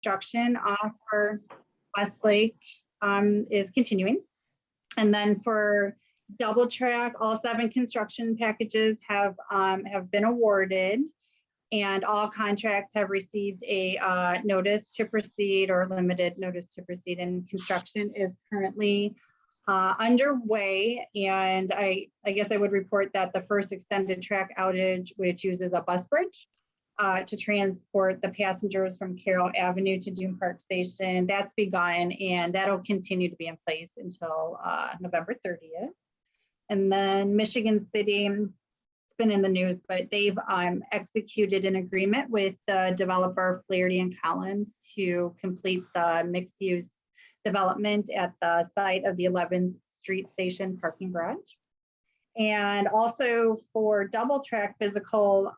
construction for Westlake is continuing. And then for double track, all 7 construction packages have been awarded, and all contracts have received a notice to proceed or limited notice to proceed, and construction is currently underway. And I guess I would report that the first extended track outage, which uses a bus bridge to transport the passengers from Carroll Avenue to Dune Park Station, that's begun, and that'll continue to be in place until November 30th. And then Michigan City, it's been in the news, but they've executed an agreement with the developer Flaherty and Collins to complete the mixed-use development at the site of the 11th Street Station parking garage. And also for double track, physical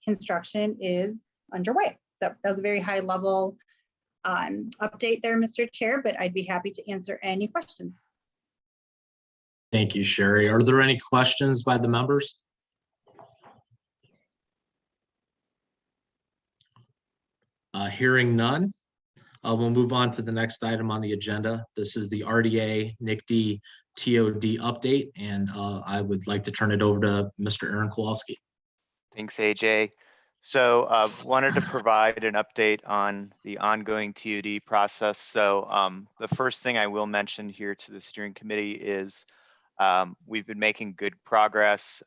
construction is underway. So that was a very high level update there, Mr. Chair, but I'd be happy to answer any questions. Thank you, Sherry. Are there any questions by the members? Hearing none, we'll move on to the next item on the agenda. This is the RDA TDD TOD update, and I would like to turn it over to Mr. Aaron Kowalski. Thanks, AJ. So wanted to provide an update on the ongoing TOD process. So the first thing I will mention here to the steering committee is we've been making good progress.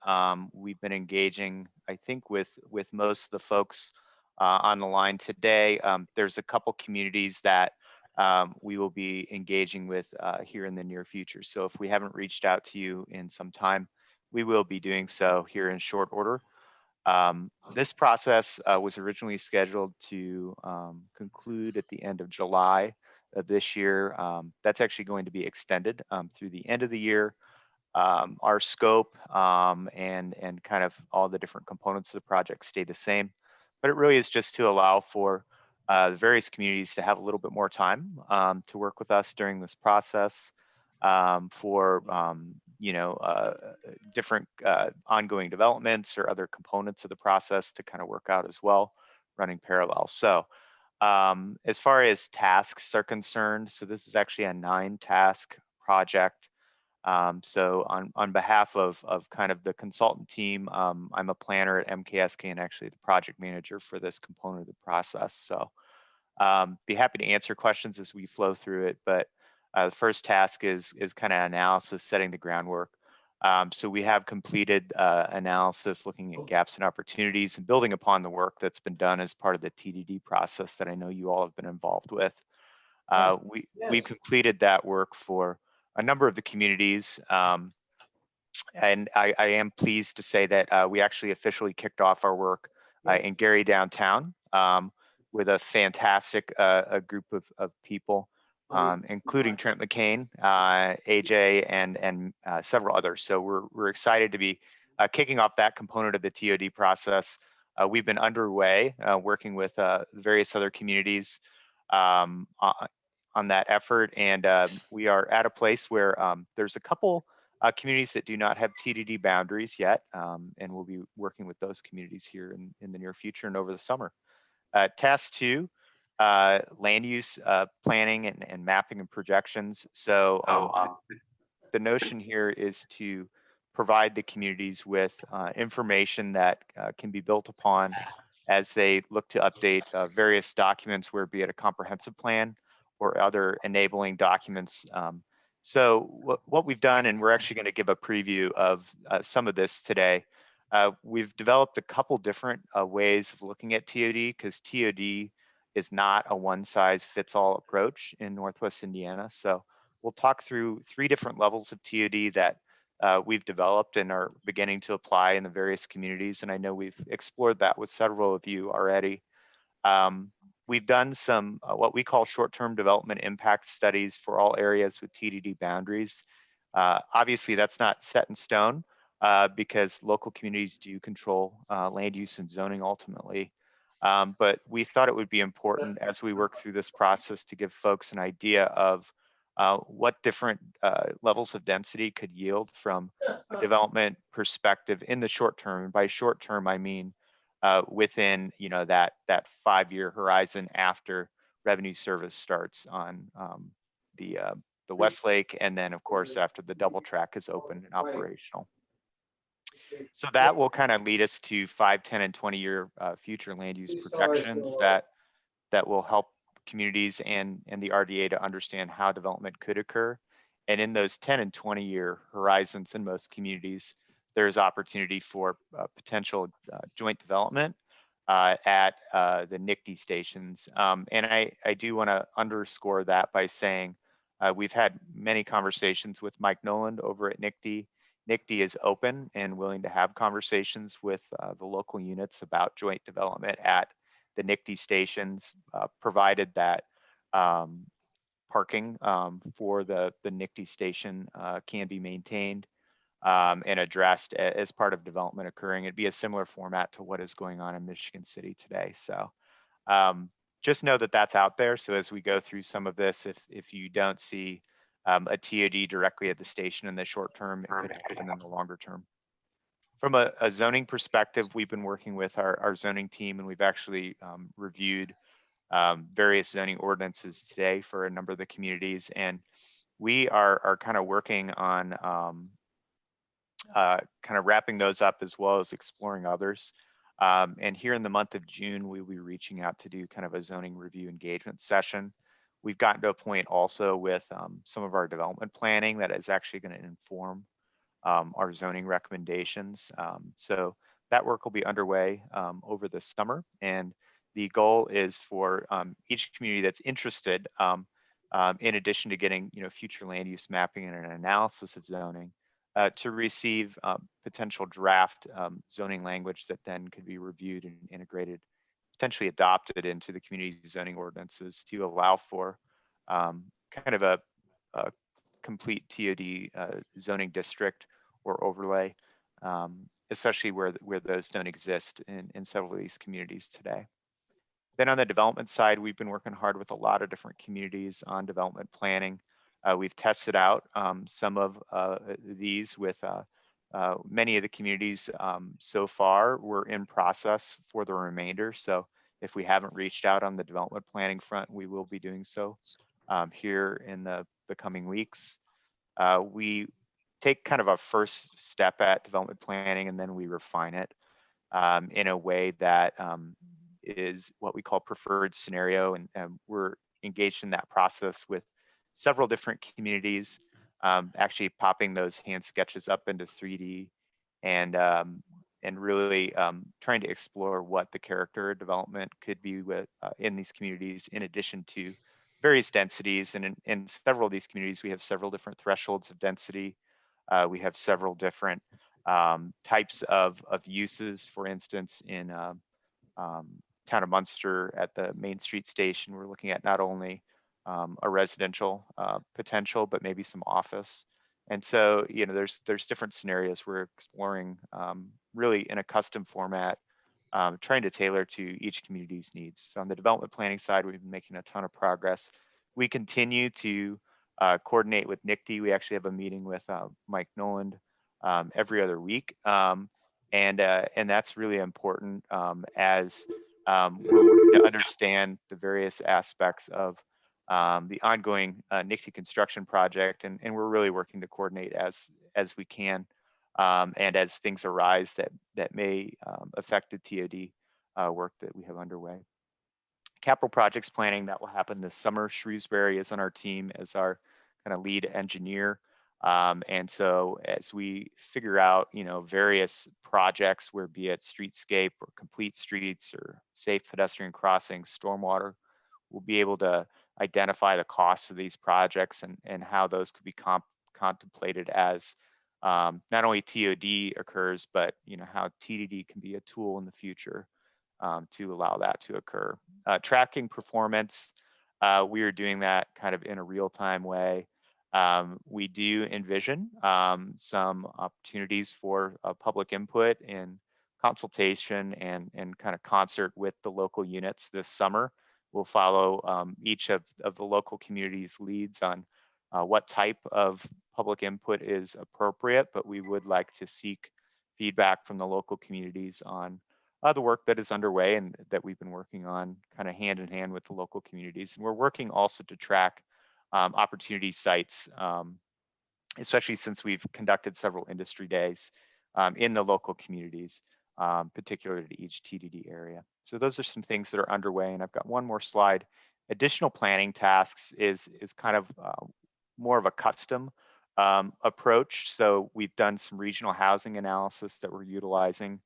We've been engaging, I think, with most of the folks on the line today. There's a couple communities that we will be engaging with here in the near future. So if we haven't reached out to you in some time, we will be doing so here in short order. This process was originally scheduled to conclude at the end of July of this year. That's actually going to be extended through the end of the year. Our scope and kind of all the different components of the project stay the same, but it really is just to allow for the various communities to have a little bit more time to work with us during this process for different ongoing developments or other components of the process to kind of work out as well, running parallel. So as far as tasks are concerned, so this is actually a 9-task project. So on behalf of kind of the consultant team, I'm a planner at MKSK and actually the project manager for this component of the process. So be happy to answer questions as we flow through it, but the first task is kind of analysis, setting the groundwork. So we have completed analysis, looking at gaps and opportunities and building upon the work that's been done as part of the TDD process that I know you all have been involved with. We've completed that work for a number of the communities. And I am pleased to say that we actually officially kicked off our work in Gary downtown with a fantastic group of people, including Trent McCain, AJ, and several others. So we're excited to be kicking off that component of the TOD process. We've been underway working with various other communities on that effort, and we are at a place where there's a couple communities that do not have TDD boundaries yet, and we'll be working with those communities here in the near future and over the summer. Task 2, land use planning and mapping and projections. So the notion here is to provide the communities with information that can be built upon as they look to update various documents, where be it a comprehensive plan or other enabling documents. So what we've done, and we're actually going to give a preview of some of this today, we've developed a couple different ways of looking at TOD, because TOD is not a one-size-fits-all approach in Northwest Indiana. So we'll talk through 3 different levels of TOD that we've developed and are beginning to apply in the various communities. And I know we've explored that with several of you already. We've done some what we call short-term development impact studies for all areas with TDD boundaries. Obviously, that's not set in stone because local communities do control land use and zoning ultimately. But we thought it would be important as we work through this process to give folks an idea of what different levels of density could yield from a development perspective in the short term. And by short term, I mean within that 5-year horizon after revenue service starts on the Westlake, and then of course after the double track is open and operational. So that will kind of lead us to 5, 10, and 20-year future land use projections that will help communities and the RDA to understand how development could occur. And in those 10 and 20-year horizons in most communities, there's opportunity for potential joint development at the NICD stations. And I do want to underscore that by saying we've had many conversations with Mike Noland over at NICD. NICD is open and willing to have conversations with the local units about joint development at the NICD stations, provided that parking for the NICD station can be maintained and addressed as part of development occurring. It'd be a similar format to what is going on in Michigan City today. So just know that that's out there. So as we go through some of this, if you don't see a TOD directly at the station in the short term, it could happen in the longer term. From a zoning perspective, we've been working with our zoning team, and we've actually reviewed various zoning ordinances today for a number of the communities. And we are kind of working on kind of wrapping those up as well as exploring others. And here in the month of June, we'll be reaching out to do kind of a zoning review engagement session. We've gotten to a point also with some of our development planning that is actually going to inform our zoning recommendations. So that work will be underway over the summer. And the goal is for each community that's interested, in addition to getting future land use mapping and an analysis of zoning, to receive potential draft zoning language that then could be reviewed and integrated, potentially adopted into the community zoning ordinances to allow for kind of a complete TOD zoning district or overlay, especially where those don't exist in several of these communities today. Then on the development side, we've been working hard with a lot of different communities on development planning. We've tested out some of these with many of the communities so far. We're in process for the remainder. So if we haven't reached out on the development planning front, we will be doing so here in the coming weeks. We take kind of a first step at development planning, and then we refine it in a way that is what we call preferred scenario. And we're engaged in that process with several different communities, actually popping those hand sketches up into 3D and really trying to explore what the character development could be with in these communities, in addition to various densities. And in several of these communities, we have several different thresholds of density. We have several different types of uses. For instance, in town of Munster at the Main Street station, we're looking at not only a residential potential, but maybe some office. And so, there's different scenarios we're exploring really in a custom format, trying to tailor to each community's needs. So on the development planning side, we've been making a ton of progress. We continue to coordinate with NICD. We actually have a meeting with Mike Noland every other week. And that's really important as we're looking to understand the various aspects of the ongoing NICD construction project, and we're really working to coordinate as we can, and as things arise that may affect the TOD work that we have underway. Capital projects planning, that will happen this summer. Shrewsbury is on our team as our kind of lead engineer. And so as we figure out, various projects, where be it streetscape or complete streets or safe pedestrian crossings, stormwater, we'll be able to identify the costs of these projects and how those could be contemplated as not only TOD occurs, but how TDD can be a tool in the future to allow that to occur. Tracking performance, we are doing that kind of in a real-time way. We do envision some opportunities for public input and consultation and kind of concert with the local units this summer. We'll follow each of the local communities' leads on what type of public input is appropriate, but we would like to seek feedback from the local communities on the work that is underway and that we've been working on kind of hand in hand with the local communities. And we're working also to track opportunity sites, especially since we've conducted several industry days in the local communities, particularly to each TDD area. So those are some things that are underway. And I've got one more slide. Additional planning tasks is kind of more of a custom approach. So we've done some regional housing analysis that we're utilizing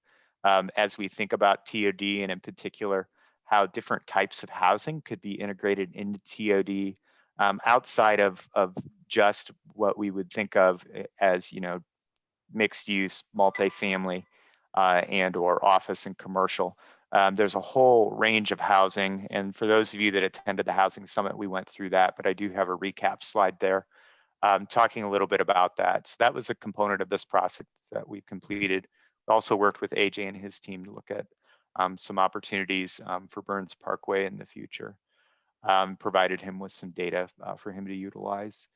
as we think about TOD, and in particular, how different types of housing could be integrated into TOD outside of just what we would think of as, mixed use, multifamily, and or office and commercial. There's a whole range of housing. And for those of you that attended the Housing Summit, we went through that, but I do have a recap slide there talking a little bit about that. So that was a component of this process that we've completed. We also worked with AJ and his team to look at some opportunities for Burns Parkway in the future. Provided him with some data for him to utilize.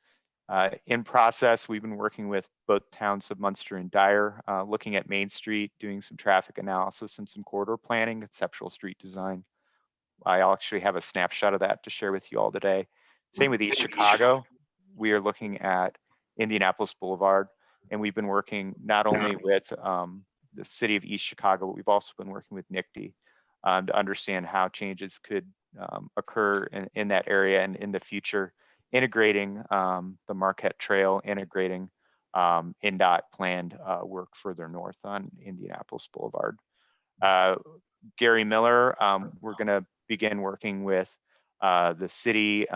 In process, we've been working with both towns of Munster and Dyer, looking at Main Street, doing some traffic analysis and some corridor planning, conceptual street design. I actually have a snapshot of that to share with you all today. Same with East Chicago. We are looking at Indianapolis Boulevard, and we've been working not only with the city of East Chicago, but we've also been working with NICD to understand how changes could occur in that area and in the future, integrating the Marquette Trail, integrating NDOT planned work further north on Indianapolis Boulevard. Gary Miller, we're going to begin working with the city,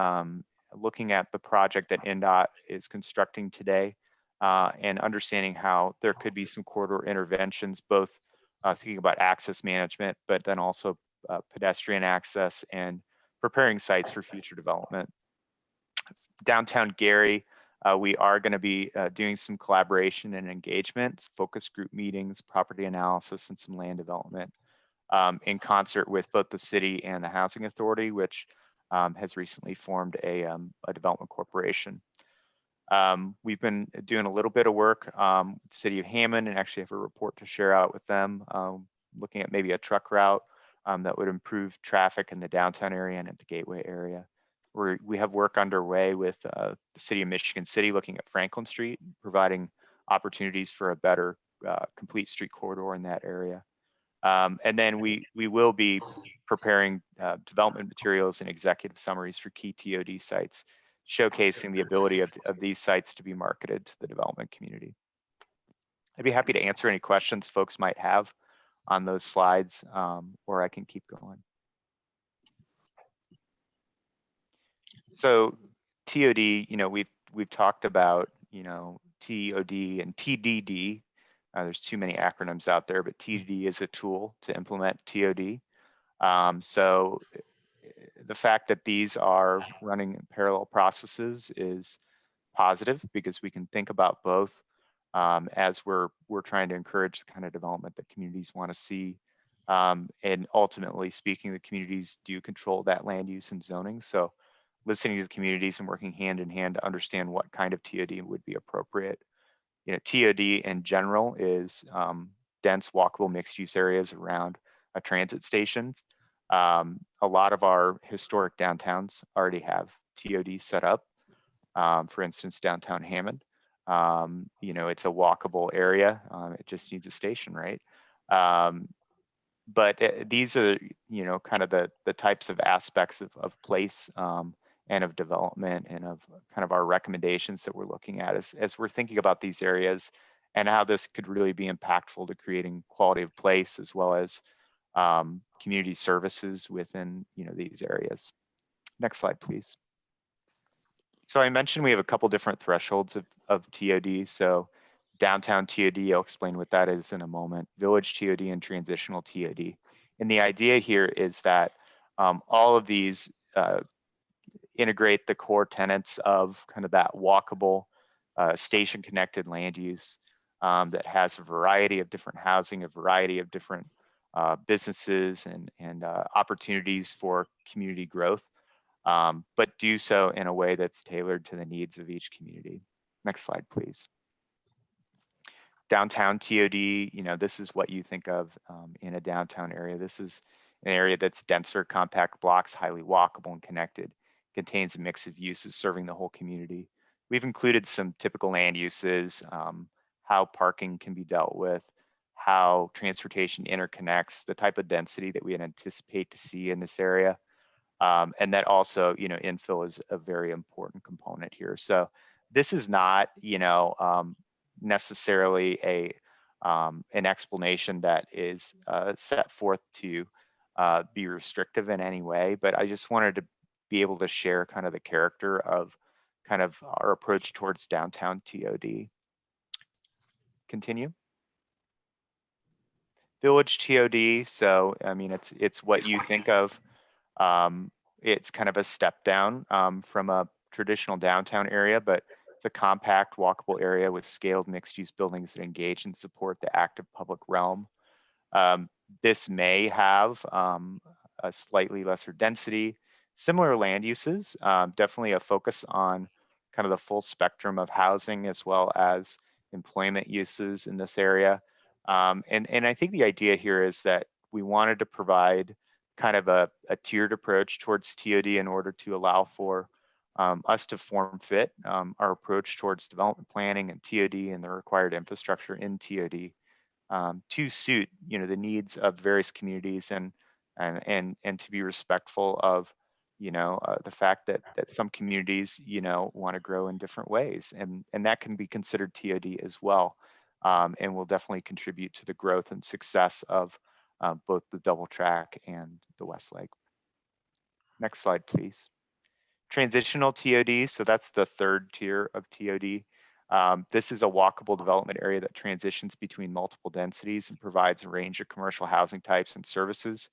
looking at the project that NDOT is constructing today, and understanding how there could be some corridor interventions, both thinking about access management, but then also pedestrian access and preparing sites for future development. Downtown Gary, we are going to be doing some collaboration and engagement, focus group meetings, property analysis, and some land development in concert with both the city and the Housing Authority, which has recently formed a development corporation. We've been doing a little bit of work with the city of Hammond, and actually have a report to share out with them, looking at maybe a truck route that would improve traffic in the downtown area and at the Gateway area. We have work underway with the city of Michigan City, looking at Franklin Street, providing opportunities for a better complete street corridor in that area. And then we will be preparing development materials and executive summaries for key TOD sites, showcasing the ability of these sites to be marketed to the development community. I'd be happy to answer any questions folks might have on those slides, or I can keep going. So TOD, we've talked about, TOD and TDD. There's too many acronyms out there, but TDD is a tool to implement TOD. So the fact that these are running in parallel processes is positive, because we can think about both as we're trying to encourage the kind of development that communities want to see. And ultimately speaking, the communities do control that land use and zoning. So listening to the communities and working hand in hand to understand what kind of TOD would be appropriate. TOD in general is dense walkable mixed use areas around a transit stations. A lot of our historic downtowns already have TOD set up. For instance, downtown Hammond, it's a walkable area. It just needs a station, right? But these are, kind of the types of aspects of place and of development and of kind of our recommendations that we're looking at as we're thinking about these areas and how this could really be impactful to creating quality of place as well as community services within these areas. Next slide, please. So I mentioned we have a couple different thresholds of TOD. So downtown TOD, I'll explain what that is in a moment, village TOD and transitional TOD. And the idea here is that all of these integrate the core tenets of kind of that walkable station connected land use that has a variety of different housing, a variety of different businesses and opportunities for community growth, but do so in a way that's tailored to the needs of each community. Next slide, please. downtown TOD, this is what you think of in a downtown area. This is an area that's denser, compact blocks, highly walkable and connected, contains a mix of uses serving the whole community. We've included some typical land uses, how parking can be dealt with, how transportation interconnects, the type of density that we anticipate to see in this area. And that also, infill is a very important component here. So this is not, necessarily an explanation that is set forth to be restrictive in any way, but I just wanted to be able to share kind of the character of kind of our approach towards downtown TOD. Continue. Village TOD. So, I mean, it's what you think of. It's kind of a step down from a traditional downtown area, but it's a compact, walkable area with scaled mixed-use buildings that engage and support the active public realm. This may have a slightly lesser density, similar land uses, definitely a focus on kind of the full spectrum of housing as well as employment uses in this area. And I think the idea here is that we wanted to provide kind of a tiered approach towards TOD in order to allow for us to form fit our approach towards development planning and TOD and the required infrastructure in TOD to suit the needs of various communities and to be respectful of the fact that some communities want to grow in different ways, and that can be considered TOD as well, and will definitely contribute to the growth and success of both the double track and the Westlake. Next slide, please. Transitional TOD, so that's the third tier of TOD. This is a walkable development area that transitions between multiple densities and provides a range of commercial housing types and services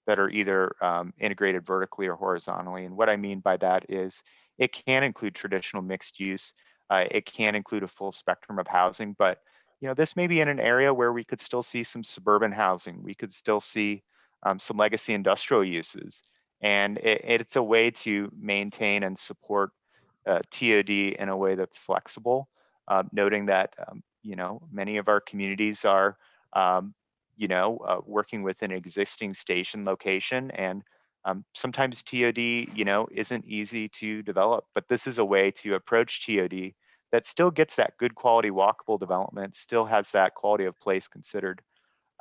that are either integrated vertically or horizontally. And what I mean by that is it can include traditional mixed use. It can include a full spectrum of housing, but this may be in an area where we could still see some suburban housing. We could still see some legacy industrial uses. And it's a way to maintain and support TOD in a way that's flexible, noting that many of our communities are working with an existing station location, and sometimes TOD isn't easy to develop, but this is a way to approach TOD that still gets that good quality walkable development, still has that quality of place considered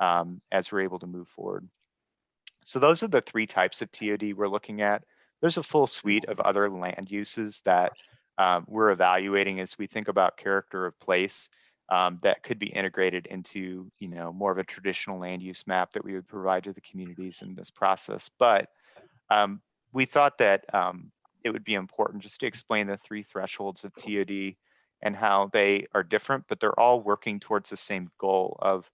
as we're able to move forward. So those are the three types of TOD we're looking at. There's a full suite of other land uses that we're evaluating as we think about character of place that could be integrated into more of a traditional land use map that we would provide to the communities in this process. But we thought that it would be important just to explain the three thresholds of TOD and how they are different, but they're all working towards the same goal of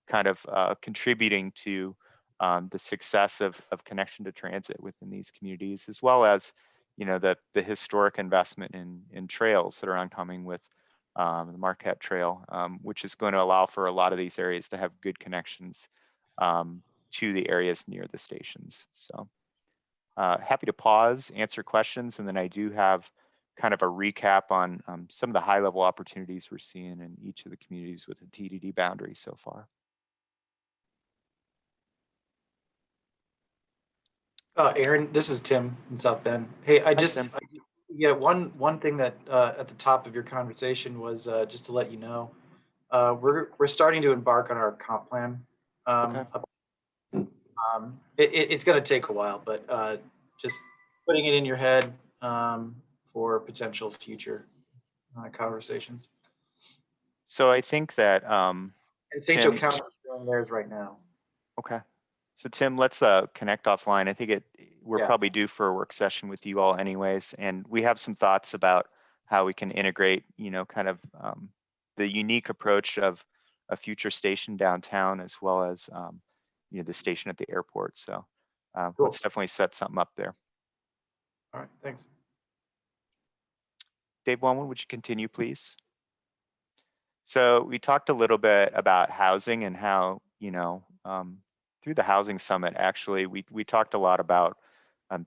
kind of contributing to the success of connection to transit within these communities, as well as the historic investment in trails that are oncoming with the Marquette Trail, which is going to allow for a lot of these areas to have good connections to the areas near the stations. So happy to pause, answer questions, and then I do have kind of a recap on some of the high-level opportunities we're seeing in each of the communities with the TDD boundary so far. Aaron, this is Tim in South Bend. Hey, one thing that at the top of your conversation was just to let you know, we're starting to embark on our comp plan. Okay. It's going to take a while, but just putting it in your head for potential future conversations. So I think that and St. Joe County is doing theirs right now. Okay. So Tim, let's connect offline. I think we're probably due for a work session with you all anyways, and we have some thoughts about how we can integrate, kind of the unique approach of a future station downtown, as well as, the station at the airport. So cool. Let's definitely set something up there. All right, thanks. Dave Wellman, would you continue, please? So we talked a little bit about housing and how, through the Housing Summit, actually, we talked a lot about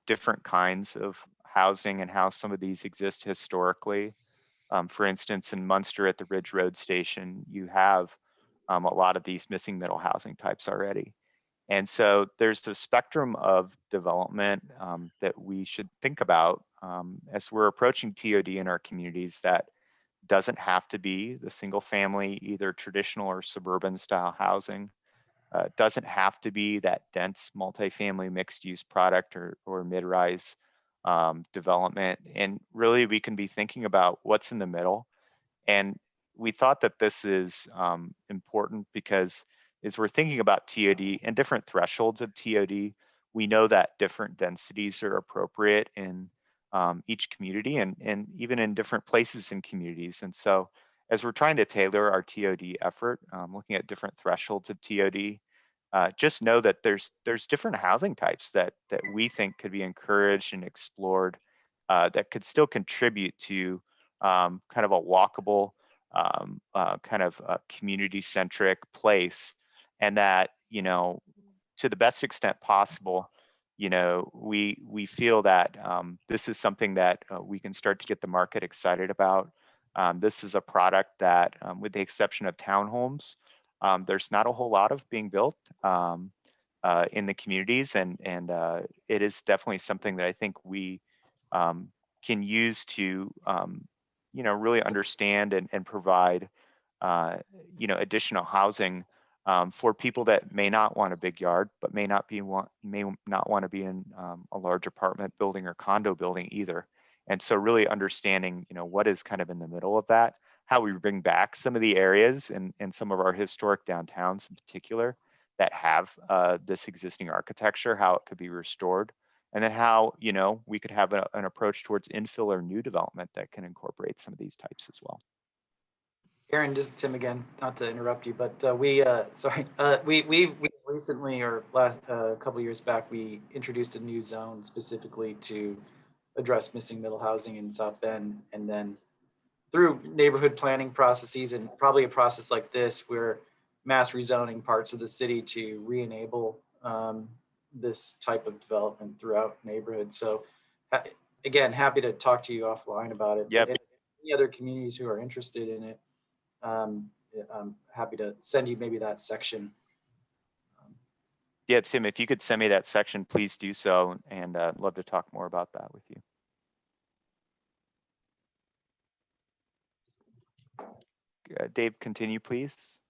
different kinds of housing and how some of these exist historically. For instance, in Munster at the Ridge Road Station, you have a lot of these missing middle housing types already. And so there's a spectrum of development that we should think about as we're approaching TOD in our communities that doesn't have to be the single family, either traditional or suburban style housing. Doesn't have to be that dense multifamily mixed use product or mid-rise development. And really we can be thinking about what's in the middle. And we thought that this is important because as we're thinking about TOD and different thresholds of TOD, we know that different densities are appropriate in each community and even in different places in communities. And so as we're trying to tailor our TOD effort, looking at different thresholds of TOD, just know that there's different housing types that we think could be encouraged and explored that could still contribute to kind of a walkable, kind of community-centric place, and that, you know, to the best extent possible, you know, we feel that this is something that we can start to get the market excited about. This is a product that, with the exception of townhomes, there's not a whole lot of being built in the communities, and it is definitely something that I think we can use to you know, really understand and provide you know, additional housing for people that may not want a big yard, but may not want to be in a large apartment building or condo building either. And so really understanding, you know, what is kind of in the middle of that, how we bring back some of the areas and some of our historic downtowns in particular that have this existing architecture, how it could be restored, and then how, you know, we could have an approach towards infill or new development that can incorporate some of these types as well. Aaron, this is Tim again, not to interrupt you, but we recently, or last couple years back, we introduced a new zone specifically to address missing middle housing in South Bend. And then through neighborhood planning processes and probably a process like this, we're mass rezoning parts of the city to re-enable this type of development throughout neighborhoods. So again, happy to talk to you offline about it. Yep. Any other communities who are interested in it, I'm happy to send you maybe that section. Yeah, Tim, if you could send me that section, please do so, and I'd love to talk more about that with you. Dave, continue, please.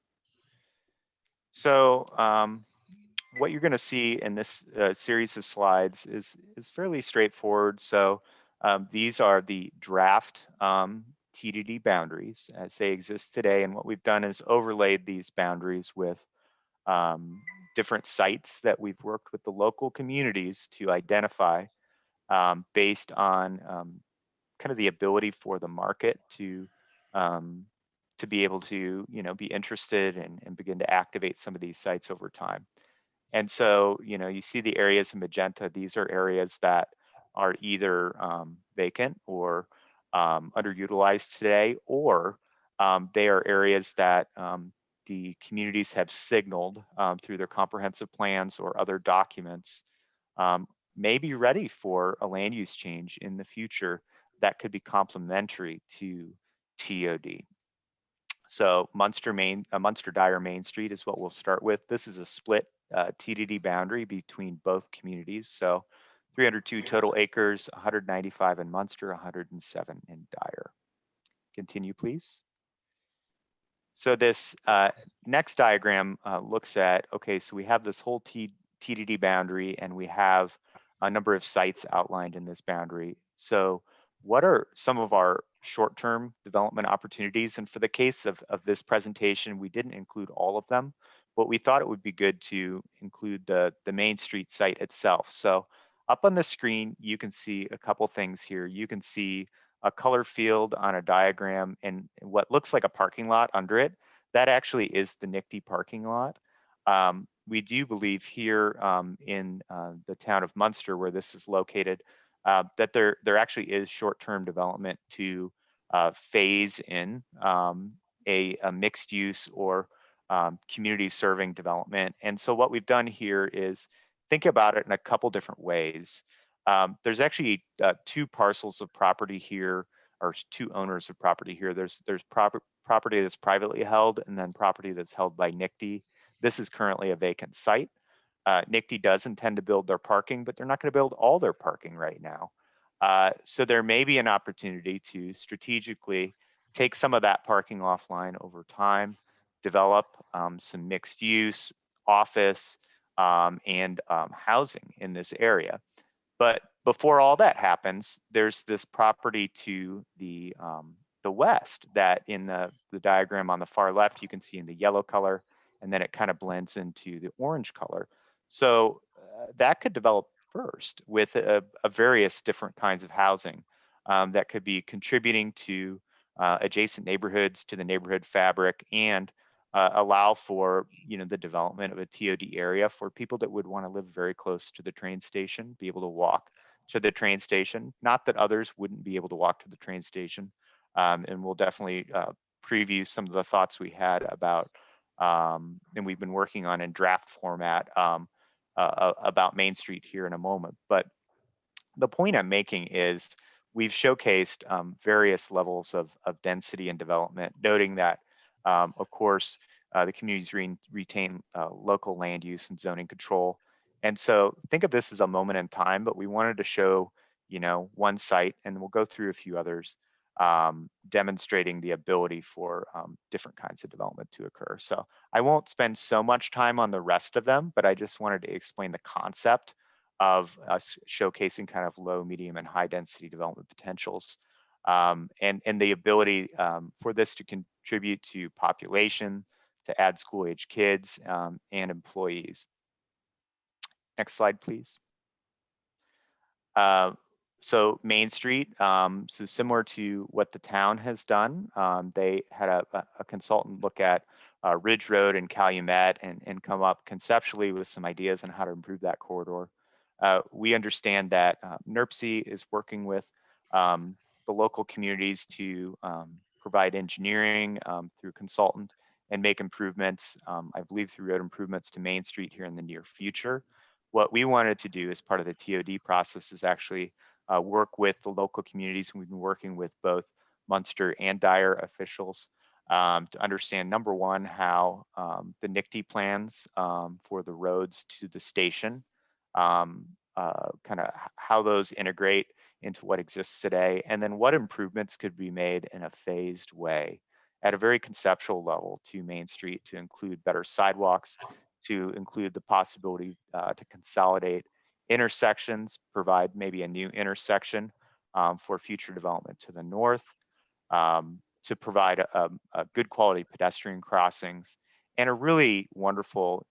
So what you're going to see in this series of slides is fairly straightforward. So these are the draft TDD boundaries as they exist today. And what we've done is overlaid these boundaries with different sites that we've worked with the local communities to identify based on kind of the ability for the market to be able to, you know, be interested and begin to activate some of these sites over time. And so, you know, you see the areas in magenta. These are areas that are either vacant or underutilized today, or they are areas that the communities have signaled through their comprehensive plans or other documents may be ready for a land use change in the future that could be complementary to TOD. So Munster-Dyer Main Street is what we'll start with. This is a split TDD boundary between both communities. So 302 total acres, 195 in Munster, 107 in Dyer. Continue, please. So this next diagram looks at, okay, so we have this whole TDD boundary and we have a number of sites outlined in this boundary. So what are some of our short-term development opportunities? And for the case of this presentation, we didn't include all of them, but we thought it would be good to include the Main Street site itself. So up on the screen, you can see a couple things here. You can see a color field on a diagram and what looks like a parking lot under it. That actually is the NICD parking lot. We do believe here in the town of Munster, where this is located, that there actually is short-term development to phase in a mixed use or community serving development. And so what we've done here is think about it in a couple different ways. There's actually two parcels of property here or two owners of property here. There's property that's privately held and then property that's held by NICD. This is currently a vacant site. NICD does intend to build their parking, but they're not going to build all their parking right now. So there may be an opportunity to strategically take some of that parking offline over time, develop some mixed use, office, and housing in this area. But before all that happens, there's this property to the west that in the diagram on the far left, you can see in the yellow color, and then it kind of blends into the orange color. So that could develop first with a various different kinds of housing that could be contributing to adjacent neighborhoods, to the neighborhood fabric, and allow for the development of a TOD area for people that would want to live very close to the train station, be able to walk to the train station. Not that others wouldn't be able to walk to the train station, and we'll definitely preview some of the thoughts we had about and we've been working on in draft format about Main Street here in a moment. But the point I'm making is we've showcased various levels of density and development, noting that, of course, the communities retain local land use and zoning control. And so think of this as a moment in time, but we wanted to show, one site, and we'll go through a few others, demonstrating the ability for different kinds of development to occur. So I won't spend so much time on the rest of them, but I just wanted to explain the concept of us showcasing kind of low, medium, and high density development potentials, and the ability for this to contribute to population, to add school age kids and employees. Next slide, please. So Main Street, so similar to what the town has done, they had a consultant look at Ridge Road and Calumet and come up conceptually with some ideas on how to improve that corridor. We understand that NERPC is working with the local communities to provide engineering through consultant and make improvements, I believe through road improvements to Main Street here in the near future. What we wanted to do as part of the TOD process is actually work with the local communities. We've been working with both Munster and Dyer officials to understand, number one, how the NICD plans for the roads to the station, kind of how those integrate into what exists today, and then what improvements could be made in a phased way at a very conceptual level to Main Street to include better sidewalks, to include the possibility to consolidate intersections, provide maybe a new intersection for future development to the north, to provide a good quality pedestrian crossings, and a really wonderful,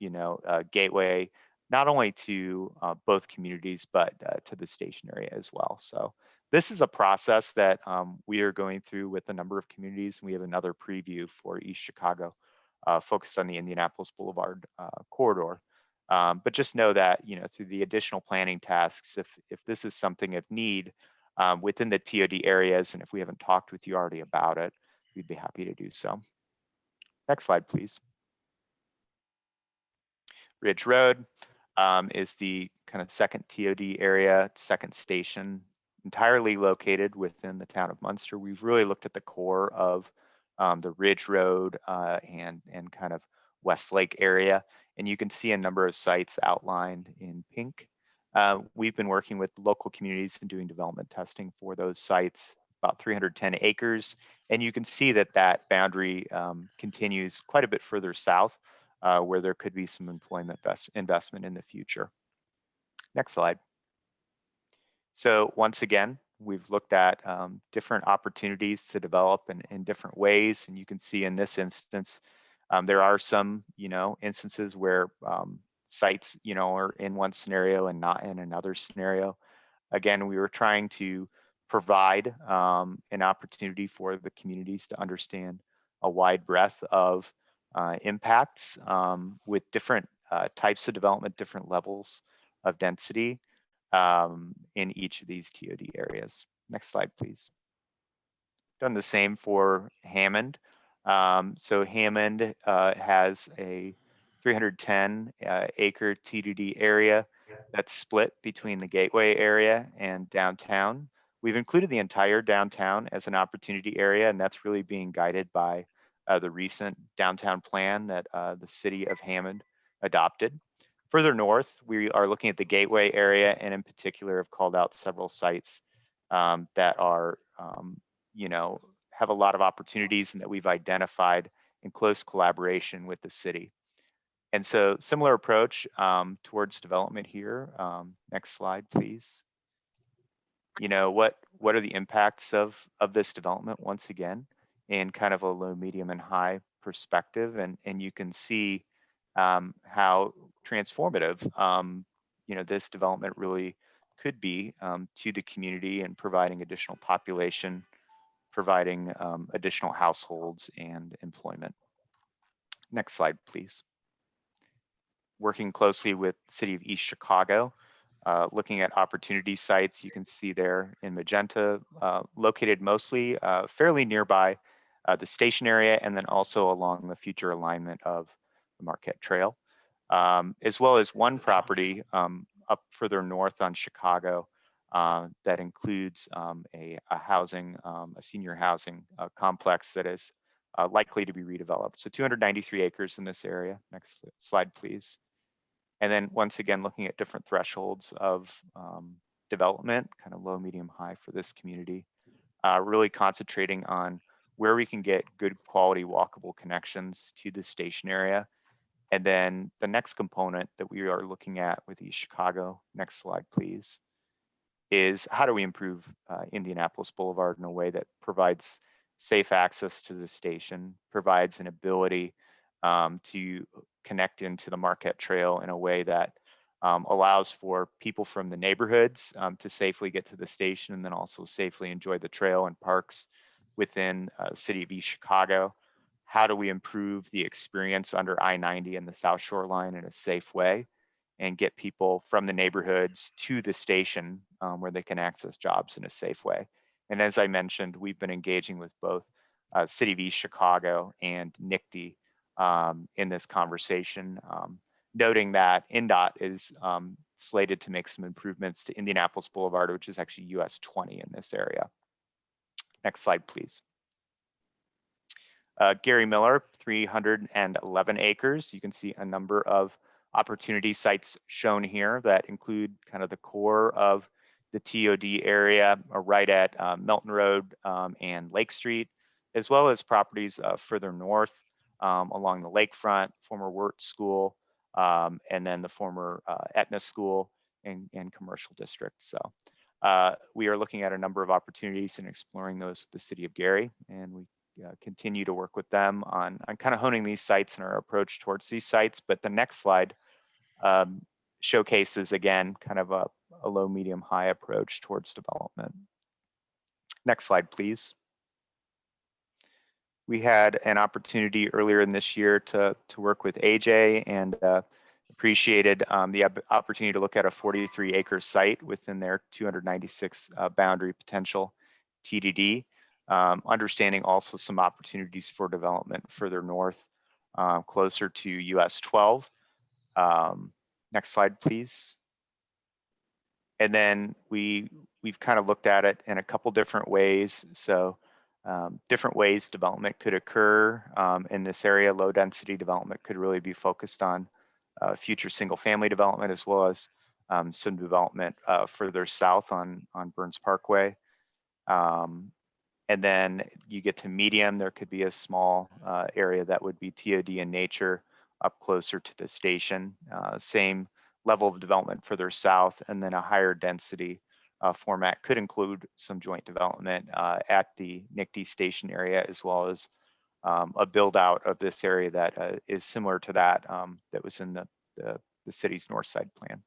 gateway, not only to both communities, but to the station area as well. So this is a process that we are going through with a number of communities. We have another preview for East Chicago, focused on the Indianapolis Boulevard corridor. But just know that, through the additional planning tasks, if this is something of need within the TOD areas, and if we haven't talked with you already about it, we'd be happy to do so. Next slide, please. Ridge Road is the kind of second TOD area, second station, entirely located within the town of Munster. We've really looked at the core of the Ridge Road and kind of Westlake area. And you can see a number of sites outlined in pink. We've been working with local communities and doing development testing for those sites, about 310 acres. And you can see that that boundary continues quite a bit further south, where there could be some employment investment in the future. Next slide. So once again, we've looked at different opportunities to develop in different ways. And you can see in this instance, there are some, instances where sites, are in one scenario and not in another scenario. Again, we were trying to provide an opportunity for the communities to understand a wide breadth of impacts with different types of development, different levels of density in each of these TOD areas. Next slide, please. Done the same for Hammond. So Hammond has a 310 acre TDD area that's split between the Gateway area and downtown. We've included the entire downtown as an opportunity area, and that's really being guided by the recent downtown plan that the city of Hammond adopted. Further north, we are looking at the Gateway area, and in particular have called out several sites that are, have a lot of opportunities and that we've identified in close collaboration with the city. And so similar approach towards development here. Next slide, please. What are the impacts of this development once again in kind of a low, medium, and high perspective, and you can see how transformative this development really could be to the community and providing additional population, providing additional households and employment. Next slide, please. Working closely with the City of East Chicago, looking at opportunity sites, you can see there in magenta, located mostly fairly nearby the station area, and then also along the future alignment of the Marquette Trail, as well as one property up further north on Chicago that includes a senior housing complex that is likely to be redeveloped. So 293 acres in this area. Next slide, please. And then once again, looking at different thresholds of development, kind of low, medium, high for this community, really concentrating on where we can get good quality walkable connections to the station area. And then the next component that we are looking at with East Chicago, next slide, please, is how do we improve Indianapolis Boulevard in a way that provides safe access to the station, provides an ability to connect into the Marquette Trail in a way that allows for people from the neighborhoods to safely get to the station and then also safely enjoy the trail and parks within the city of East Chicago. How do we improve the experience under I-90 and the South Shore Line in a safe way and get people from the neighborhoods to the station where they can access jobs in a safe way? And as I mentioned, we've been engaging with both City of East Chicago and NICD in this conversation, noting that INDOT is slated to make some improvements to Indianapolis Boulevard, which is actually US 20 in this area. Next slide, please. Gary Miller, 311 acres. You can see a number of opportunity sites shown here that include kind of the core of the TOD area right at Melton Road and Lake Street, as well as properties further north along the lakefront, former Wirt School, and then the former Etna School and commercial district. So we are looking at a number of opportunities and exploring those with the city of Gary, and we continue to work with them on kind of honing these sites and our approach towards these sites. But the next slide showcases again kind of a low, medium, high approach towards development. Next slide, please. We had an opportunity earlier in this year to work with AJ and appreciated the opportunity to look at a 43-acre site within their 296 boundary potential TDD, understanding also some opportunities for development further north, closer to US 12. Next slide, please. And then we've kind of looked at it in a couple different ways. So different ways development could occur in this area. Low density development could really be focused on future single family development, as well as some development further south on Burns Parkway. And then you get to medium, there could be a small area that would be TOD in nature up closer to the station. Same level of development further south, and then a higher density format could include some joint development at the NICD station area, as well as a build out of this area that is similar to that that was in the city's north side plan.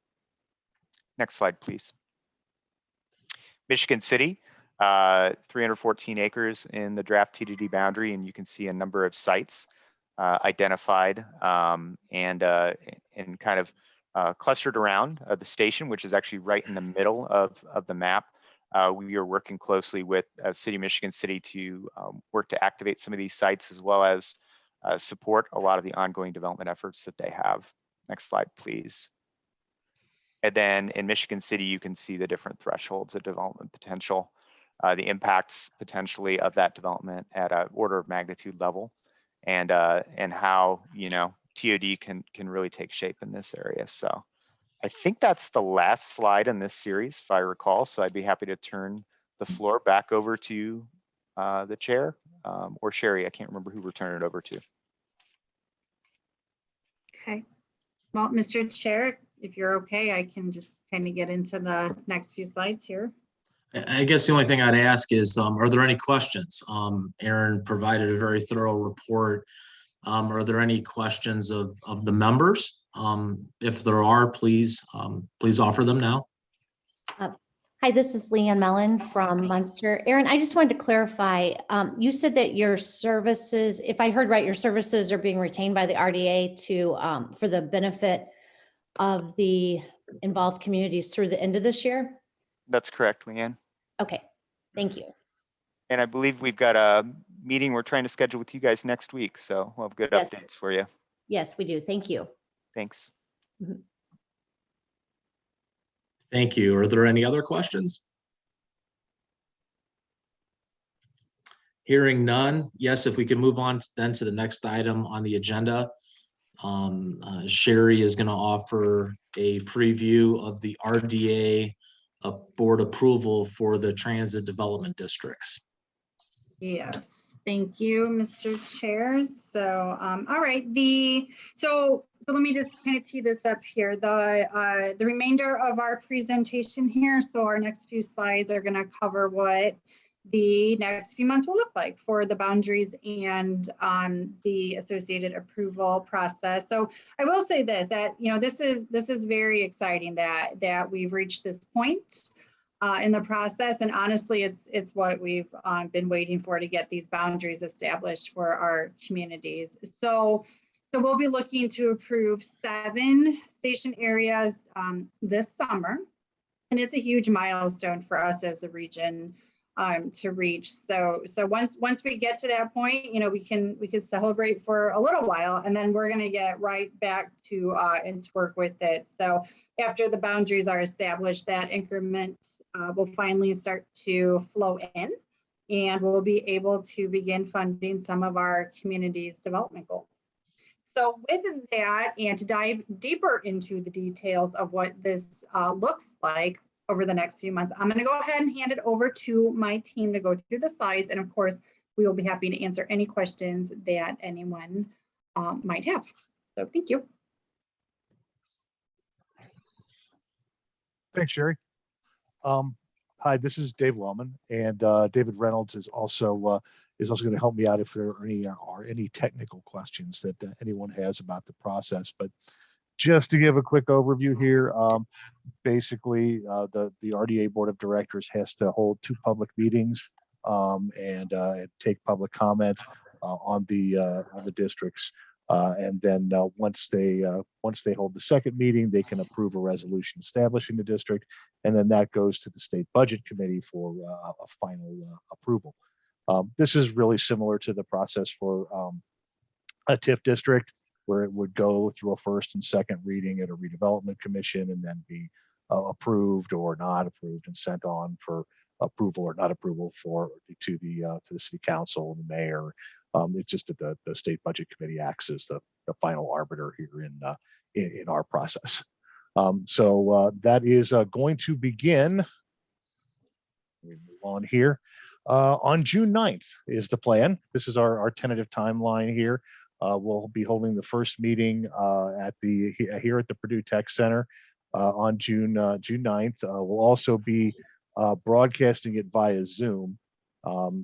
Next slide, please. Michigan City, 314 acres in the draft TDD boundary, and you can see a number of sites identified and kind of clustered around the station, which is actually right in the middle of the map. We are working closely with City of Michigan City to work to activate some of these sites, as well as support a lot of the ongoing development efforts that they have. Next slide, please. And then in Michigan City, you can see the different thresholds of development potential the impacts potentially of that development at an order of magnitude level, and how, you know, TOD can really take shape in this area. So I think that's the last slide in this series, if I recall. So I'd be happy to turn the floor back over to the chair, or Sherry. I can't remember who we're turning it over to. Okay. Well, Mr. Chair, if you're okay, I can just kind of get into the next few slides here. I guess the only thing I'd ask is, are there any questions? Aaron provided a very thorough report. Are there any questions of the members? If there are, please offer them now. Hi, this is Leanne Mellon from Munster. Aaron, I just wanted to clarify. You said that your services, if I heard right, your services are being retained by the RDA to for the benefit of the involved communities through the end of this year? That's correct, Leanne. Okay, thank you. And I believe we've got a meeting we're trying to schedule with you guys next week. So we'll have good Yes. updates for you. Yes, we do. Thank you. Thanks. Thank you. Are there any other questions? Hearing none. Yes, if we can move on then to the next item on the agenda. Sherry is going to offer a preview of the RDA board approval for the transit development districts. Yes, thank you, Mr. Chair. So, all right, so let me just kind of tee this up here. The remainder of our presentation here, so our next few slides are going to cover what the next few months will look like for the boundaries and the associated approval process. So I will say this, that, you know, this is very exciting that we've reached this point in the process. And honestly, it's what we've been waiting for, to get these boundaries established for our communities. So we'll be looking to approve 7 station areas this summer. And it's a huge milestone for us as a region to reach. So once we get to that point, you know, we can celebrate for a little while, and then we're going to get right back to and to work with it. So after the boundaries are established, that increment will finally start to flow in, and we'll be able to begin funding some of our community's development goals. So with that, and to dive deeper into the details of what this looks like over the next few months, I'm going to go ahead and hand it over to my team to go through the slides. And of course, we will be happy to answer any questions that anyone might have. So thank you. Thanks, Sherry. Hi, this is Dave Wellman, and David Reynolds is also going to help me out if there are any technical questions that anyone has about the process. But just to give a quick overview here, basically the RDA Board of Directors has to hold 2 public meetings and take public comment on the districts. And then once they hold the second meeting, they can approve a resolution establishing the district, and then that goes to the State Budget Committee for a final approval. This is really similar to the process for a TIF district, where it would go through a first and second reading at a redevelopment commission, and then be approved or not approved and sent on for approval or not approval to the city council and the mayor. It's just that the state budget committee acts as the final arbiter here in our process. So that is going to begin. We move on here. On June 9th is the plan. This is our tentative timeline here. We'll be holding the first meeting here at the Purdue Tech Center on June 9th. We'll also be broadcasting it via Zoom,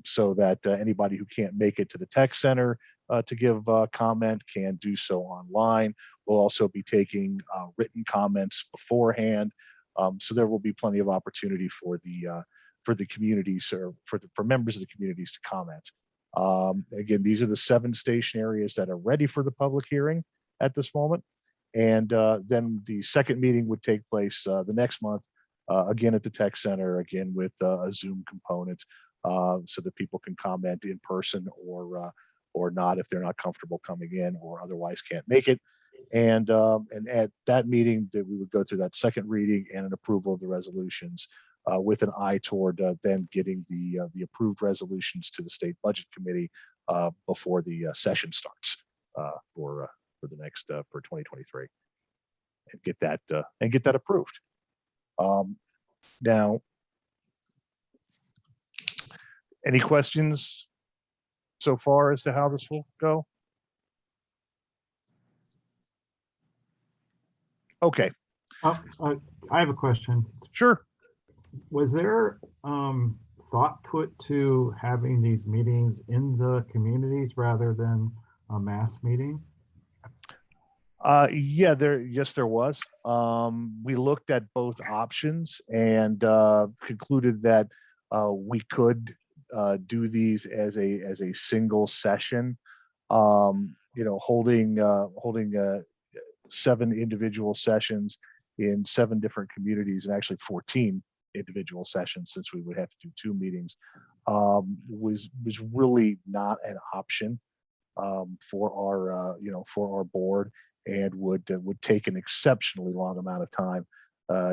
so that anybody who can't make it to the Tech Center to give comment can do so online. We'll also be taking written comments beforehand, so there will be plenty of opportunity for the communities, or for members of the communities to comment. Again, these are the 7 station areas that are ready for the public hearing at this moment. And then the second meeting would take place the next month, again at the Tech Center, again with a Zoom component, so that people can comment in person or not if they're not comfortable coming in or otherwise can't make it. And at that meeting, that we would go through that second reading and an approval of the resolutions. with an eye toward then getting the approved resolutions to the state budget committee before the session starts for the next for 2023, and get that approved. Now, any questions so far as to how this will go? Okay. I have a question. Sure. Was there thought put to having these meetings in the communities rather than a mass meeting? Yeah, yes, there was. We looked at both options and concluded that we could do these as a single session. Holding 7 individual sessions in 7 different communities, and actually 14 individual sessions, since we would have to do 2 meetings, was really not an option for our board, and would take an exceptionally long amount of time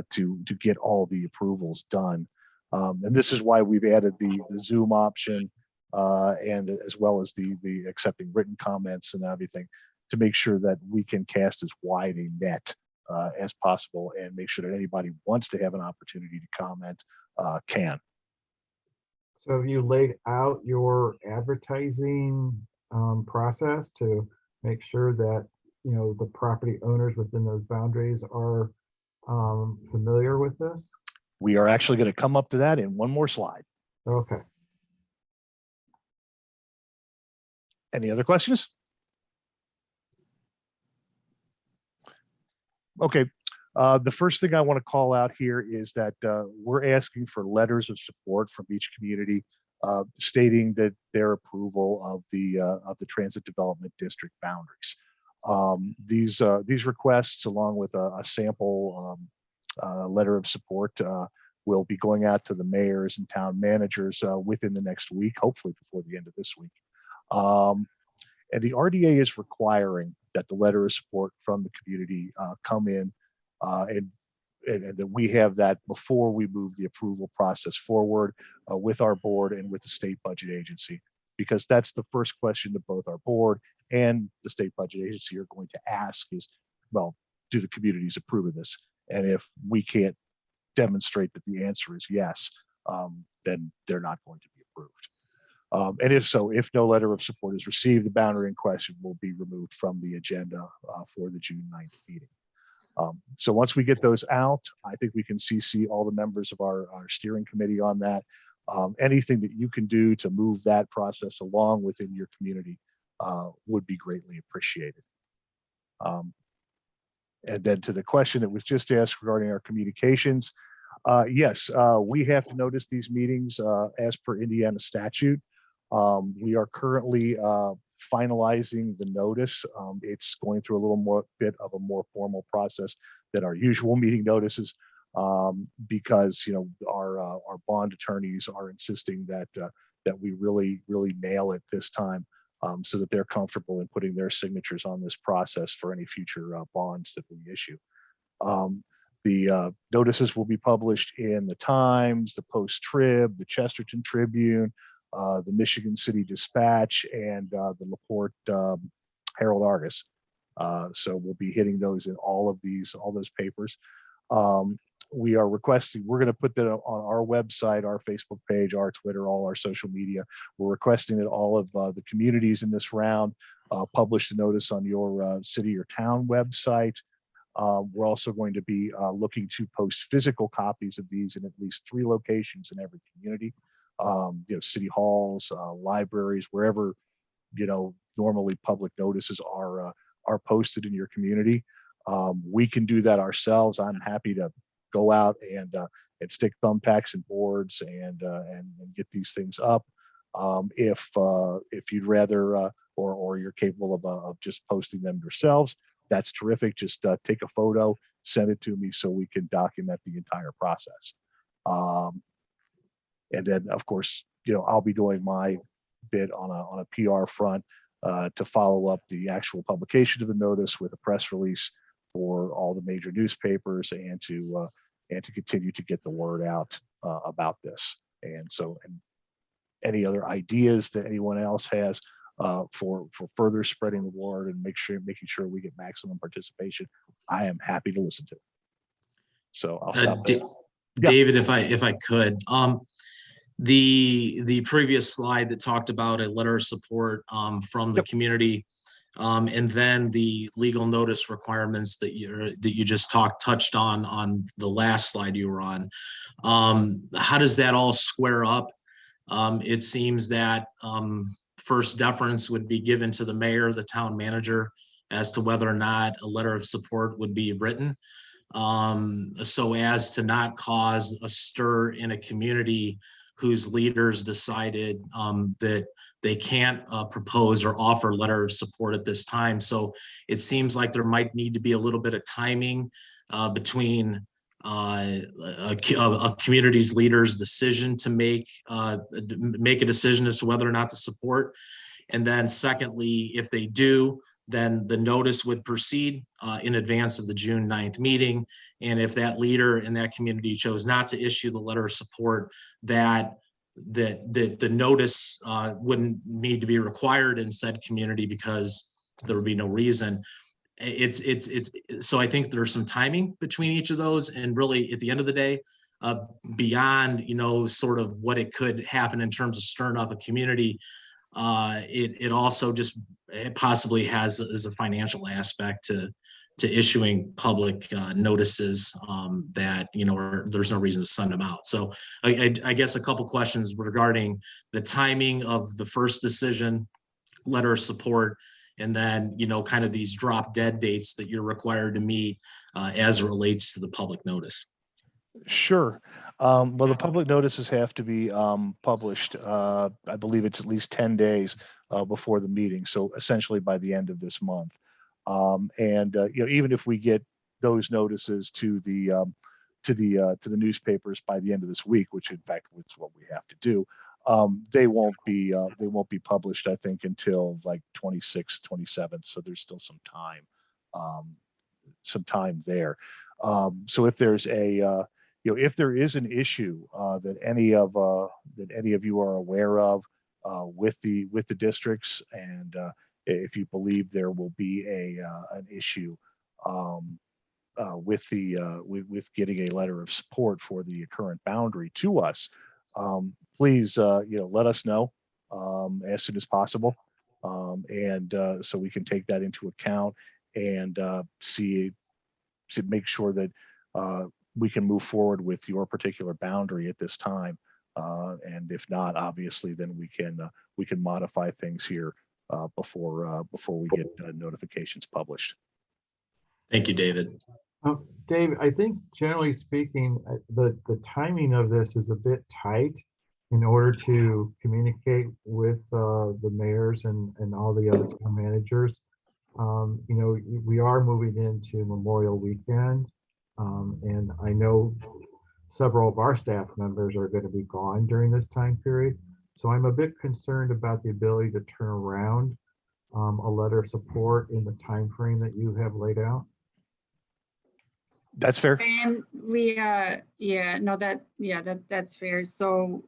to get all the approvals done. And this is why we've added the Zoom option, and as well as the accepting written comments and everything, to make sure that we can cast as wide a net as possible, and make sure that anybody who wants to have an opportunity to comment can. So have you laid out your advertising process to make sure that the property owners within those boundaries are familiar with this? We are actually going to come up to that in one more slide. Okay. Any other questions? Okay. The first thing I want to call out here is that we're asking for letters of support from each community stating that their approval of the Transit Development District boundaries. These requests, along with a sample letter of support, will be going out to the mayors and town managers within the next week, hopefully before the end of this week. And the RDA is requiring that the letter of support from the community come in, and that we have that before we move the approval process forward with our board and with the state budget agency, because that's the first question that both our board and the state budget agency are going to ask is, well, do the communities approve of this? And if we can't demonstrate that the answer is yes, then they're not going to be approved. And if so, if no letter of support is received, the boundary in question will be removed from the agenda for the June 9th meeting. So once we get those out, I think we can CC all the members of our steering committee on that. Anything that you can do to move that process along within your community would be greatly appreciated. And then to the question that was just asked regarding our communications, yes, we have to notice these meetings as per Indiana statute. We are currently finalizing the notice. It's going through a little bit of a more formal process than our usual meeting notices, because our bond attorneys are insisting that we really nail it this time, so that they're comfortable in putting their signatures on this process for any future bonds that we issue. The notices will be published in the Times, the Post-Trib, the Chesterton Tribune, the Michigan City Dispatch, and the LaPorte Herald Argus. So we'll be hitting those in all those papers. We are requesting, we're going to put that on our website, our Facebook page, our Twitter, all our social media. We're requesting that all of the communities in this round publish the notice on your city or town website. We're also going to be looking to post physical copies of these in at least 3 locations in every community. City halls, libraries, wherever normally public notices are posted in your community. We can do that ourselves. I'm happy to go out and stick thumbtacks and boards and get these things up. If you'd rather or you're capable of just posting them yourselves, that's terrific. Just take a photo, send it to me so we can document the entire process. And then, of course, I'll be doing my bit on a PR front to follow up the actual publication of the notice with a press release for all the major newspapers, and to continue to get the word out about this. And so, and any other ideas that anyone else has for further spreading the word and making sure we get maximum participation, I am happy to listen to. So I'll stop there. Yeah. David, if I could, the previous slide that talked about a letter of support from the community, and then the legal notice requirements that you just touched on the last slide you were on. How does that all square up? It seems that first deference would be given to the mayor, the town manager, as to whether or not a letter of support would be written, so as to not cause a stir in a community whose leaders decided that they can't propose or offer a letter of support at this time. So it seems like there might need to be a little bit of timing between a community's leaders' decision to make a decision as to whether or not to support. And then secondly, if they do, then the notice would proceed in advance of the June 9th meeting. And if that leader in that community chose not to issue the letter of support, that the notice wouldn't need to be required in said community because there would be no reason. So I think there's some timing between each of those, and really at the end of the day, beyond, sort of what it could happen in terms of stirring up a community, it also just possibly has a financial aspect to issuing public notices that, there's no reason to send them out. So I guess a couple questions regarding the timing of the first decision, letter of support, and then, kind of these drop dead dates that you're required to meet as it relates to the public notice. Sure. Well, the public notices have to be published. I believe it's at least 10 days before the meeting. So essentially by the end of this month. Even if we get those notices to the newspapers by the end of this week, which in fact is what we have to do, they won't be published, I think, until like 26th, 27th. So there's still some time there. So if there's if there is an issue that any of you are aware of with the districts, and if you believe there will be an issue with getting a letter of support for the current boundary to us, please let us know as soon as possible, and so we can take that into account and make sure that we can move forward with your particular boundary at this time. And if not, obviously, then we can modify things here before we get notifications published. Thank you, David. Dave, I think generally speaking, the timing of this is a bit tight in order to communicate with the mayors and all the other town managers. We are moving into Memorial Weekend, and I know several of our staff members are going to be gone during this time period. So I'm a bit concerned about the ability to turn around a letter of support in the time frame that you have laid out. That's fair. And we, that's fair. So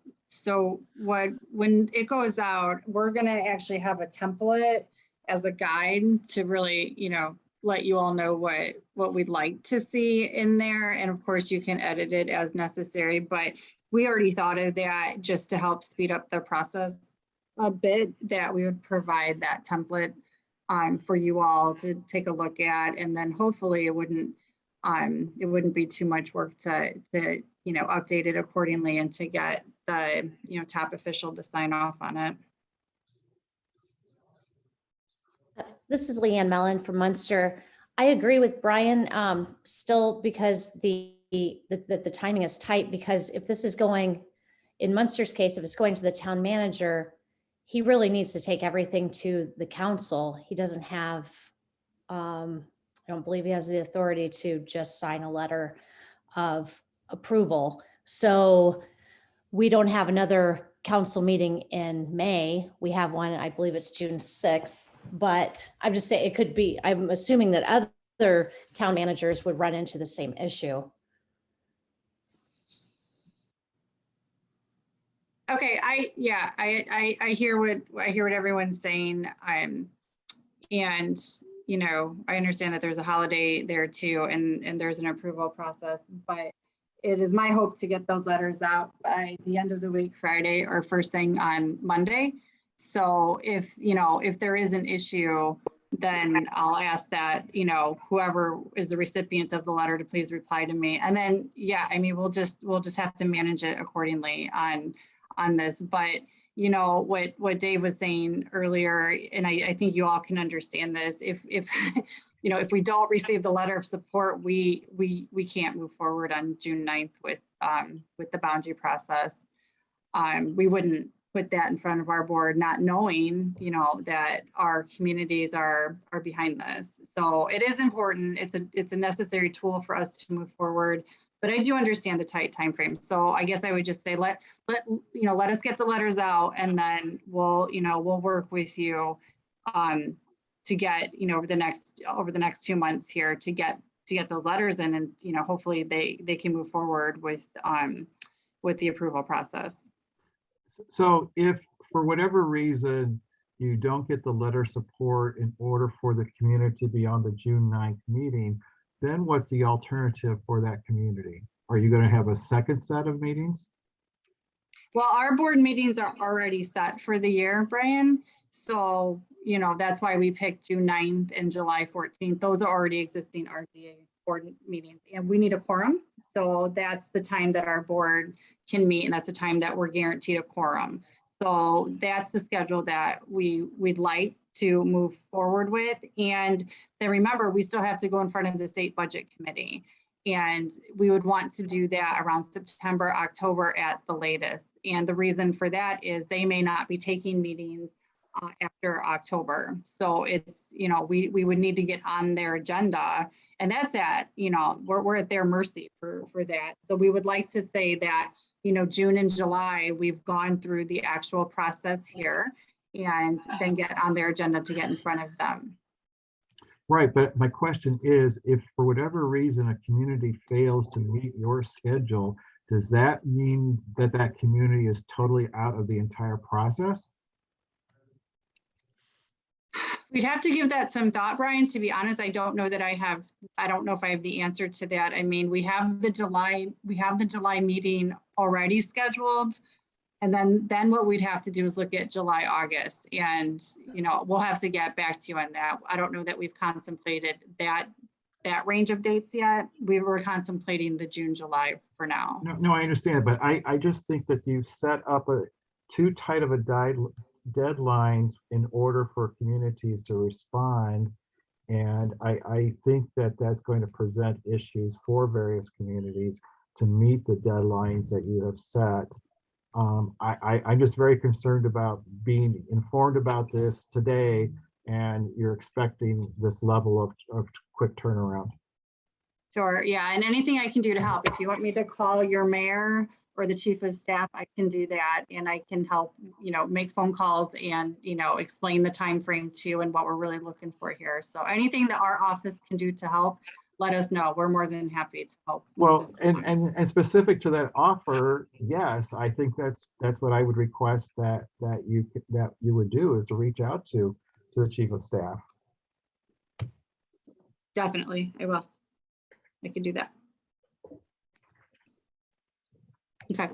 when it goes out, we're going to actually have a template as a guide to really, let you all know what we'd like to see in there. And of course you can edit it as necessary, but we already thought of that just to help speed up the process a bit, that we would provide that template for you all to take a look at. And then hopefully it wouldn't be too much work to update it accordingly and to get the, top official to sign off on it. This is Leanne Mellon from Munster. I agree with Brian still, because the timing is tight, because if this is going, in Munster's case, if it's going to the town manager, he really needs to take everything to the council. He doesn't have, I don't believe he has the authority to just sign a letter of approval. So we don't have another council meeting in May. We have one, I believe it's June 6th, but I'm just saying it could be, I'm assuming that other town managers would run into the same issue. Okay, I hear what everyone's saying. And you know, I understand that there's a holiday there too, and there's an approval process, but it is my hope to get those letters out by the end of the week, Friday, or first thing on Monday. So if, you know, if there is an issue, then I'll ask that, you know, whoever is the recipient of the letter to please reply to me. And then, yeah, I mean, we'll just have to manage it accordingly on this. But, you know, what Dave was saying earlier, and I think you all can understand this, if you know, if we don't receive the letter of support, we can't move forward on June 9th with the boundary process. We wouldn't put that in front of our board, not knowing, you know, that our communities are behind this. So it is important. It's a necessary tool for us to move forward. But I do understand the tight time frame. So I guess I would just say let us get the letters out, and then we'll work with you to get, you know, over the next 2 months here to get those letters in, and, you know, hopefully they can move forward with the approval process. So if for whatever reason you don't get the letter support in order for the community to be on the June 9th meeting, then what's the alternative for that community? Are you going to have a second set of meetings? Well, our board meetings are already set for the year, Brian. So, you know, that's why we picked June 9th and July 14th. Those are already existing RDA board meetings, and we need a quorum. So that's the time that our board can meet, and that's the time that we're guaranteed a quorum. So that's the schedule that we'd like to move forward with. And then remember, we still have to go in front of the state budget committee. And we would want to do that around September, October at the latest. And the reason for that is they may not be taking meetings after October. So it's, you know, we would need to get on their agenda, and that's at, you know, we're at their mercy for that. So we would like to say that, you know, June and July, we've gone through the actual process here, and then get on their agenda to get in front of them. Right, but my question is, if for whatever reason a community fails to meet your schedule, does that mean that that community is totally out of the entire process? We'd have to give that some thought, Brian. To be honest, I don't know if I have the answer to that. I mean, we have the July meeting already scheduled. And then what we'd have to do is look at July, August, and, you know, we'll have to get back to you on that. I don't know that we've contemplated that range of dates yet. We were contemplating the June, July for now. No, I understand, but I just think that you've set up too tight of a deadlines in order for communities to respond. And I think that that's going to present issues for various communities to meet the deadlines that you have set. I'm just very concerned about being informed about this today, and you're expecting this level of quick turnaround. Sure, yeah, and anything I can do to help. If you want me to call your mayor or the chief of staff, I can do that, and I can help, you know, make phone calls and, you know, explain the time frame too and what we're really looking for here. So anything that our office can do to help, let us know. We're more than happy to help. Well, and specific to that offer, yes, I think that's what I would request that you would do, is to reach out to the chief of staff. Definitely, I will. I can do that. Okay.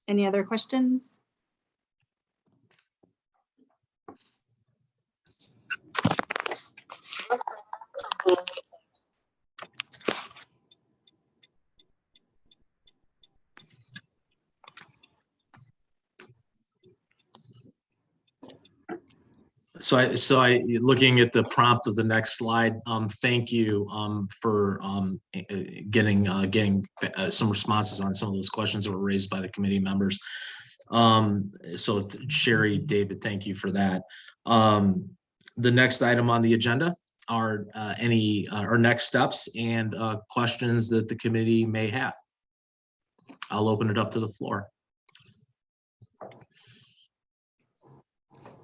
Any other questions? So I looking at the prompt of the next slide. Thank you for getting some responses on some of those questions that were raised by the committee members. So Sherry, David, thank you for that. The next item on the agenda are any our next steps and questions that the committee may have. I'll open it up to the floor.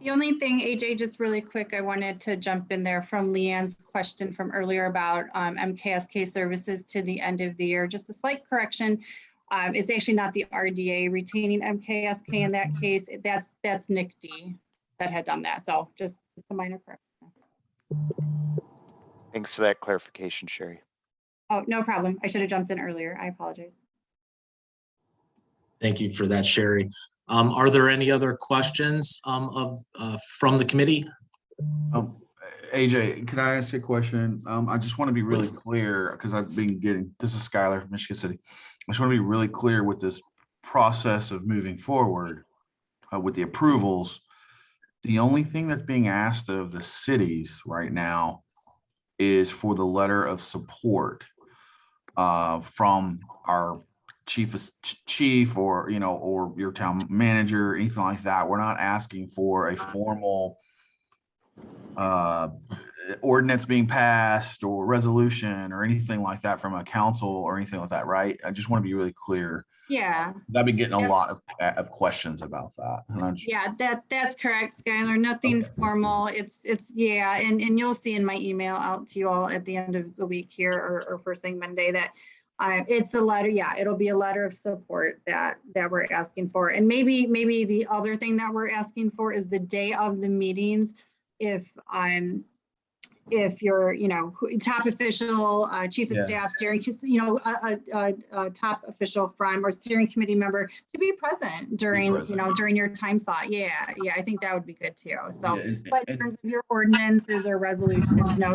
The only thing, AJ, just really quick, I wanted to jump in there from Leanne's question from earlier about MKSK services to the end of the year. Just a slight correction. It's actually not the RDA retaining MKSK in that case. That's NICD that had done that. So just a minor correction. Thanks for that clarification, Sherry. Oh, no problem. I should have jumped in earlier. I apologize. Thank you for that, Sherry. Are there any other questions from the committee? AJ, can I ask you a question? I just want to be really Please. clear because I've been getting, this is Skylar from Michigan City. I just want to be really clear with this process of moving forward with the approvals. The only thing that's being asked of the cities right now is for the letter of support from our chief or, or your town manager, anything like that. We're not asking for a formal ordinance being passed or resolution or anything like that from a council or anything like that, right? I just want to be really clear. Yeah. I've been getting a Yep. lot of questions about that. And I'm just, Yeah, that's correct, Skylar. Nothing Okay. formal. It's yeah, and you'll see in my email out to you all at the end of the week here or first thing Monday that it's a letter. Yeah, it'll be a letter of support that we're asking for. And maybe the other thing that we're asking for is the day of the meetings. If you're, top official, chief of Yeah. staff, steering, a top official from or steering committee member to be present during, present. during your time slot. Yeah, I think that would be good too. So, Yeah, and- but in terms of your ordinances or resolutions, no,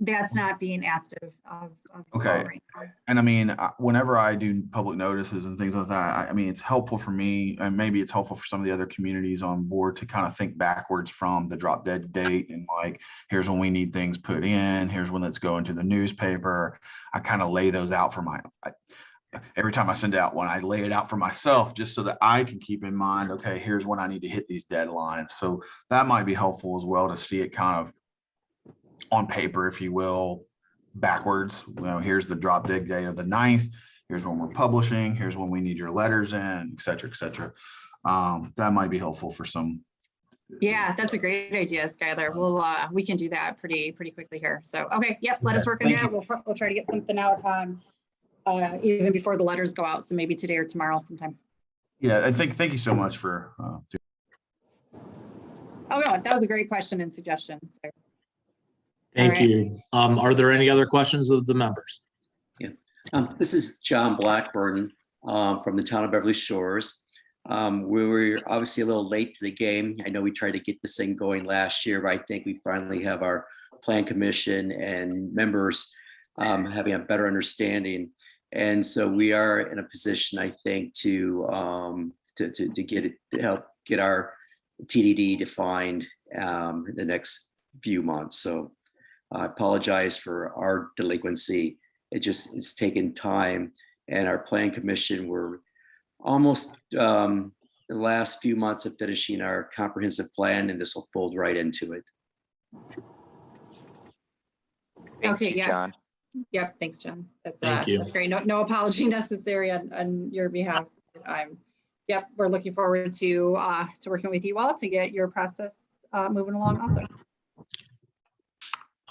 that's not being asked of you all Okay. right now. And I mean, whenever I do public notices and things like that, I mean, it's helpful for me, and maybe it's helpful for some of the other communities on board to kind of think backwards from the drop dead date and like, here's when we need things put in, here's when it's going to the newspaper. I kind of lay those out for every time I send out one, I lay it out for myself just so that I can keep in mind, okay, here's when I need to hit these deadlines. So that might be helpful as well to see it kind of on paper, if you will, backwards. Here's the drop dead date of the 9th. Here's when we're publishing. Here's when we need your letters in, et cetera, et cetera. That might be helpful for some. Yeah, that's a great idea, Skylar. We can do that pretty quickly here. So, okay, yep, let us work on that. We'll try to get something out even before the letters go out. So maybe today or tomorrow sometime. Yeah, I think, thank you so much for. Oh, no, that was a great question and suggestion. So. Thank All right. you. Are there any other questions of the members? This is John Blackburn from the town of Beverly Shores. We were obviously a little late to the game. I know we tried to get this thing going last year, but I think we finally have our plan commission and members having a better understanding. And so we are in a position, I think, to help get our TDD defined in the next few months. So I apologize for our delinquency. It's taken time, and our plan commission, we're almost the last few months of finishing our comprehensive plan, and this will fold right into it. Thank you, Yeah. John. Yep, thanks, John. Thank you. That's great. No apology necessary on your behalf. Yep, we're looking forward to working with you all to get your process moving along also.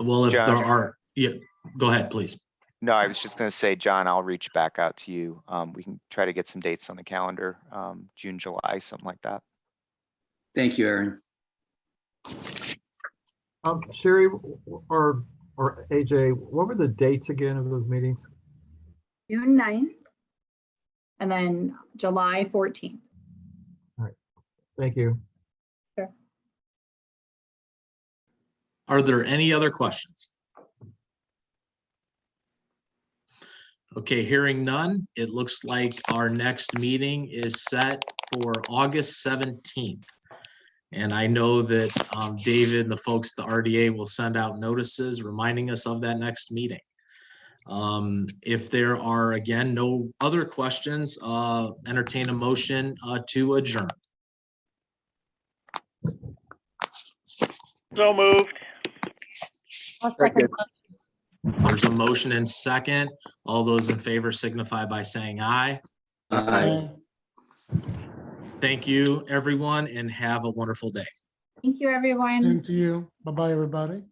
Well, if John. there are, yeah, go ahead, please. No, I was just going to say, John, I'll reach back out to you. We can try to get some dates on the calendar, June, July, something like that. Thank you, Aaron. Sherry or AJ, what were the dates again of those meetings? June 9th and then July 14th. Thank you. Sure. Are there any other questions? Okay, hearing none, it looks like our next meeting is set for August 17th. And I know that David and the folks at the RDA will send out notices reminding us of that next meeting. If there are, again, no other questions, entertain a motion to adjourn. So moved. I'll second. There's a motion and second. All those in favor signify by saying aye. Aye. Thank you, everyone, and have a wonderful day. Thank you, everyone. Same to you. Bye-bye, everybody.